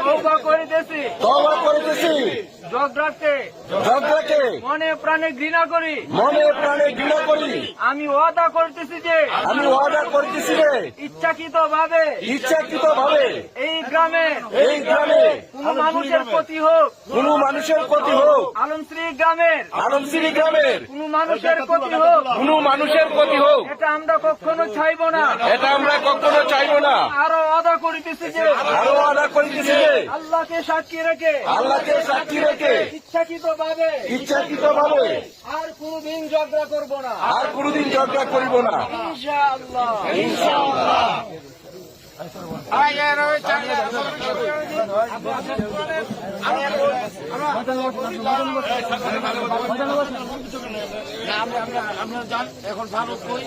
তওবা করিতেছি ঝগড়াকে মনে প্রাণে ঘৃণা করি। আমি ওয়াদা করতেছি যে ইচ্ছাকৃত ভাবে এই গ্রামে কোন মানুষের ক্ষতি হোক, আলমশ্রী গ্রামের কোন মানুষের ক্ষতি হোক, এটা আমরা কখনো চাইব না। আরো ওয়াদা করিতেছি যে আল্লাহকে সাক্ষী রেখে ইচ্ছাকৃত ভাবে আর কোনদিন ঝগড়া করব না। ইনশাআল্লাহ। এখন ভারত কই